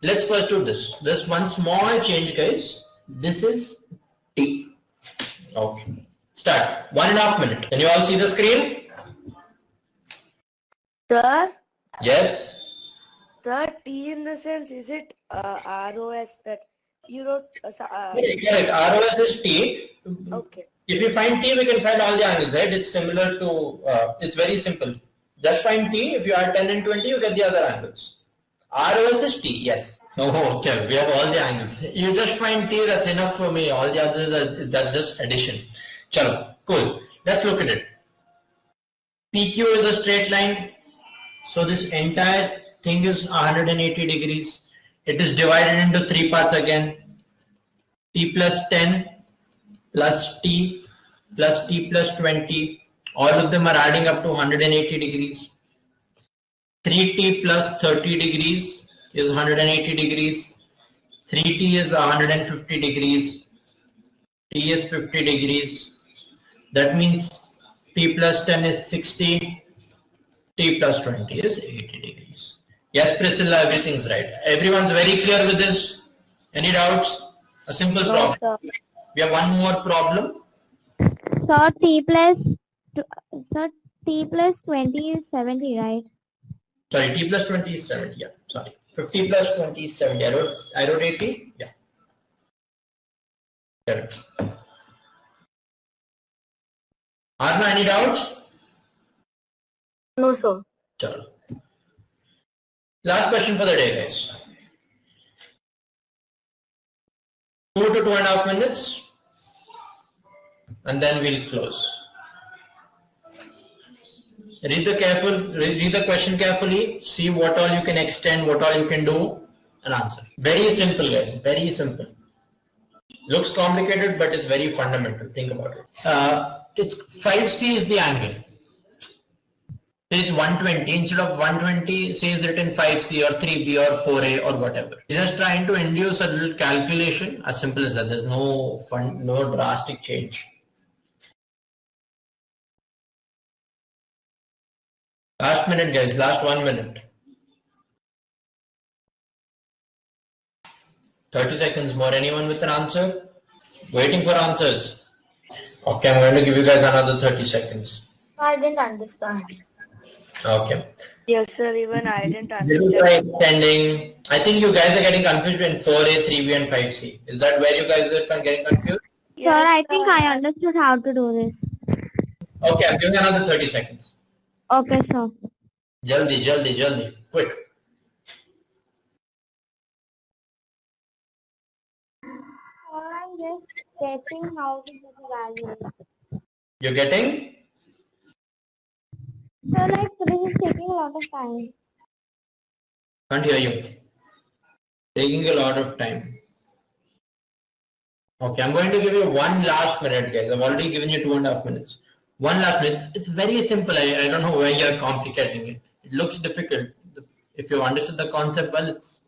Let's first do this. There's one small change, guys. This is T. Okay. Start. 1.5 minutes. Can you all see the screen? Sir? Yes. Sir, T in the sense, is it ROS that you wrote? Correct. ROS is T. Okay. If you find T, we can find all the angles, right? It's similar to, it's very simple. Just find T. If you add 10 and 20, you get the other angles. ROS is T, yes. Oh, okay. We have all the angles. You just find T, that's enough for me. All the others, that's just addition. Chalo, cool. Let's look at it. PQ is a straight line. So this entire thing is 180 degrees. It is divided into 3 parts again. T plus 10 plus T plus T plus 20. All of them are adding up to 180 degrees. 3T plus 30 degrees is 180 degrees. 3T is 150 degrees. T is 50 degrees. That means T plus 10 is 60. T plus 20 is 80 degrees. Yes, Priscilla, everything's right. Everyone's very clear with this? Any doubts? A simple problem. Sir. We have one more problem. So T plus 20 is 70, right? Sorry, T plus 20 is 70. Yeah, sorry. 50 plus 20 is 70. I wrote 80. Yeah. Correct. Arna, any doubts? No, sir. Chalo. Last question for the day, guys. 2 to 2.5 minutes, and then we'll close. Read the question carefully, see what all you can extend, what all you can do, and answer. Very simple, guys, very simple. Looks complicated, but it's very fundamental. Think about it. It's 5C is the angle. It's 120. Instead of 120, say it's written 5C or 3B or 4A or whatever. Just trying to induce a little calculation, as simple as that. There's no drastic change. Last minute, guys. Last 1 minute. 30 seconds more. Anyone with an answer? Waiting for answers. Okay, I'm going to give you guys another 30 seconds. I didn't understand. Okay. Yes, sir. Even I didn't This is understand. by extending. I think you guys are getting confused in 4A, 3B, and 5C. Is that where you guys are getting confused? Sir, I think I understood how to do this. Okay, I'm giving another 30 seconds. Okay, sir. Jaldi. Quick. I'm just getting how to get the value. You're getting? So like this is taking a lot of time. Can't hear you. Taking a lot of time. Okay, I'm going to give you 1 last minute, guys. I've already given you 2.5 minutes. 1 last minute. It's very simple. I don't know why you're complicating it. It looks difficult. If you understood the concept well, it's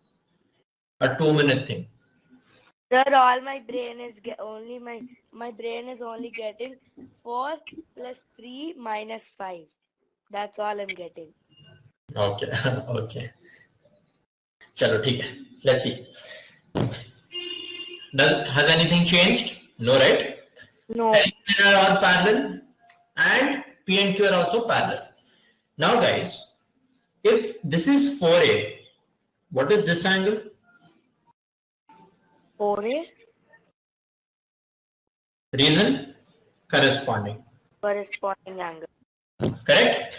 a 2-minute thing. Sir, all my brain is my brain is only getting 4 plus 3 minus 5. That's all I'm getting. Okay. Okay. Chalo, theek hai. Let's see. Has anything changed? No, right? No. L and R are parallel and P and Q are also parallel. Now guys, if this is 4A, what is this angle? 4A? Reason? Corresponding. Corresponding angle. Correct?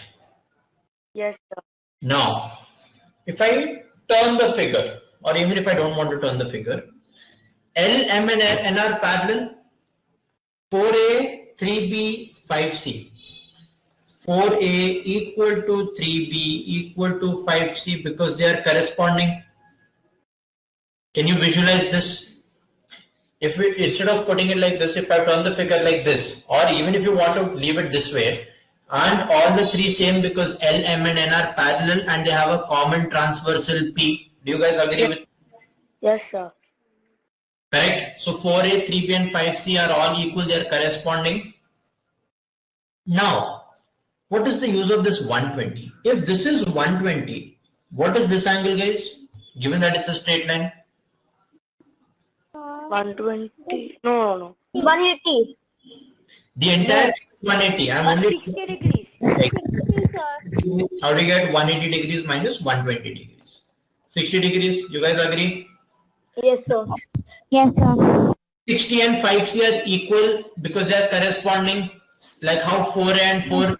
Yes, sir. Now, if I turn the figure, or even if I don't want to turn the figure, L, M and N are parallel. 4A, 3B, 5C. 4A equal to 3B equal to 5C because they are corresponding. Can you visualize this? If we, instead of putting it like this, if I turn the figure like this, or even if you want to leave it this way, and all the 3 same because L, M and N are parallel and they have a common transversal P. Do you guys agree with? Yes, sir. Correct. So 4A, 3B and 5C are all equal, they are corresponding. Now, what is the use of this 120? If this is 120, what is this angle, guys? Given that it's a straight line. 120. No. 180. The entire 180. I'm only 60 degrees. 60, sir. how do you get 180 degrees minus 120 degrees? 60 degrees. You guys agree? Yes, sir. Yes, sir. 60 and 5c are equal because they are corresponding, like how 4a and 4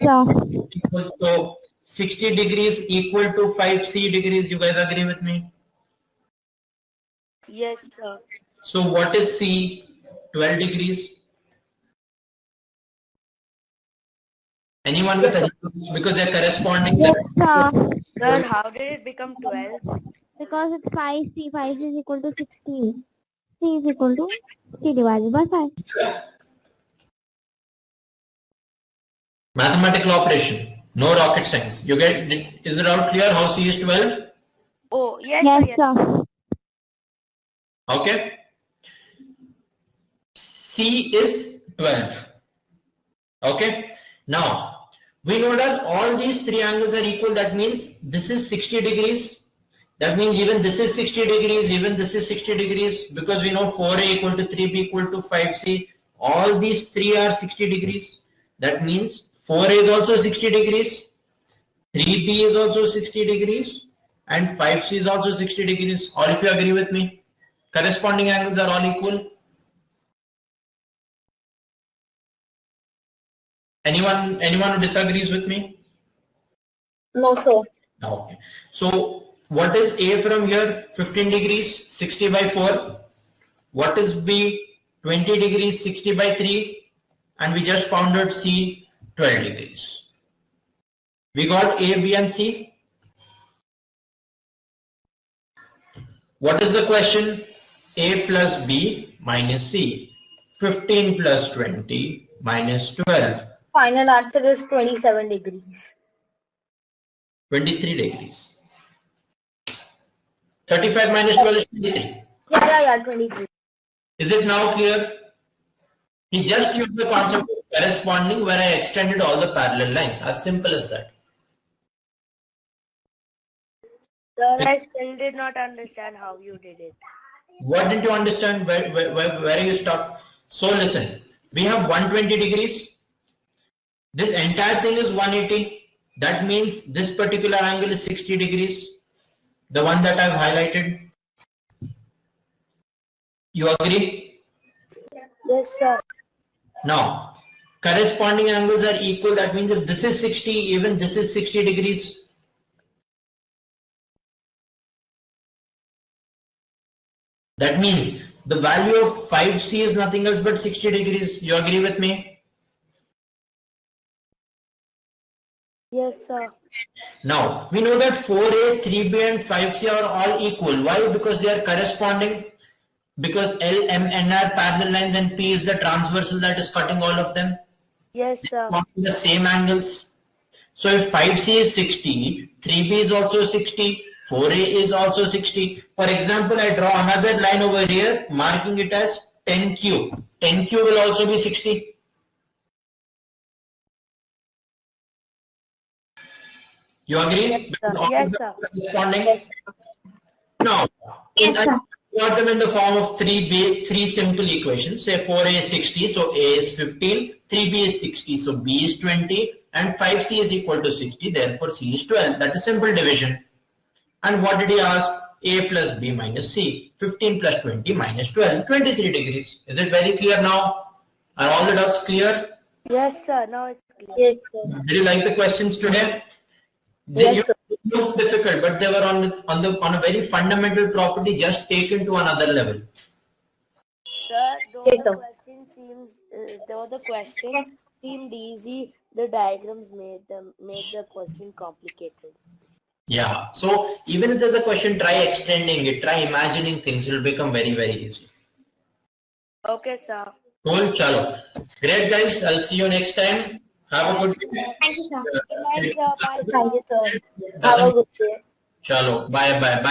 equal. So 60 degrees equal to 5c degrees. You guys agree with me? Yes, sir. So what is c? 12 degrees. Anyone with any, because they are corresponding. Yes, sir. Sir, how did it become 12? Because it's 5c. 5c is equal to 16. C is equal to c divided by 5. Mathematical operation. No rocket science. You get? Is it all clear how c is 12? Oh, yes, Yes, sir. Yes. sir. Okay. C is 12. Okay. Now, we know that all these three angles are equal. That means this is 60 degrees. That means even this is 60 degrees. Even this is 60 degrees. Because we know 4a equal to 3b equal to 5c. All these three are 60 degrees. That means 4a is also 60 degrees. 3b is also 60 degrees. And 5c is also 60 degrees. All of you agree with me? Corresponding angles are all equal. Anyone who disagrees with me? No, sir. Okay. So what is A from here? 15 degrees, 60 by 4. What is B? 20 degrees, 60 by 3. And we just found out C, 12 degrees. We got A, B and C. What is the question? A plus B minus C. 15 plus 20 minus 12. Final answer is 27 degrees. 23 degrees. 35 minus 12 is 23. Yeah, 23. Is it now clear? He just used the concept of corresponding where I extended all the parallel lines. As simple as that. Sir, I still did not understand how you did it. What did you understand? Where are you stuck? So listen, we have 120 degrees. This entire thing is 180. That means this particular angle is 60 degrees. The one that I've highlighted. You agree? Yes, sir. Now, corresponding angles are equal. That means if this is 60, even this is 60 degrees. That means the value of 5c is nothing else but 60 degrees. You agree with me? Yes, sir. Now, we know that 4a, 3b and 5c are all equal. Why? Because they are corresponding. Because L, M, N are parallel lines and P is the transversal that is cutting all of them. Yes, sir. The same angles. So if 5c is 60, 3b is also 60, 4a is also 60. For example, I draw another line over here, marking it as 10q. 10q will also be 60. You agree? Yes, sir. Corresponding? Now, Yes, sir. got them in the form of three simple equations. Say 4a is 60, so a is 15, 3b is 60, so b is 20, and 5c is equal to 60, therefore c is 12. That is simple division. And what did he ask? A plus b minus c. 15 plus 20 minus 12, 23 degrees. Is it very clear now? Are all the doubts clear? Yes, sir. Now it's clear. Yes, sir. Did you like the questions today? They Yes, sir. look difficult, but they were on a very fundamental property, just taken to another level. Sir, though Yes, the sir. question seemed easy, the diagrams made the question complicated. Yeah. So even if there's a question, try extending it, try imagining things. It will become very, very easy. Okay, sir. Cool, chalo. Great, guys. I'll see you next time. Have a good day. Thank you, sir. Good night, sir. Bye, sir. Thank you, sir. Have a good day. Chalo. Bye, bye, bye.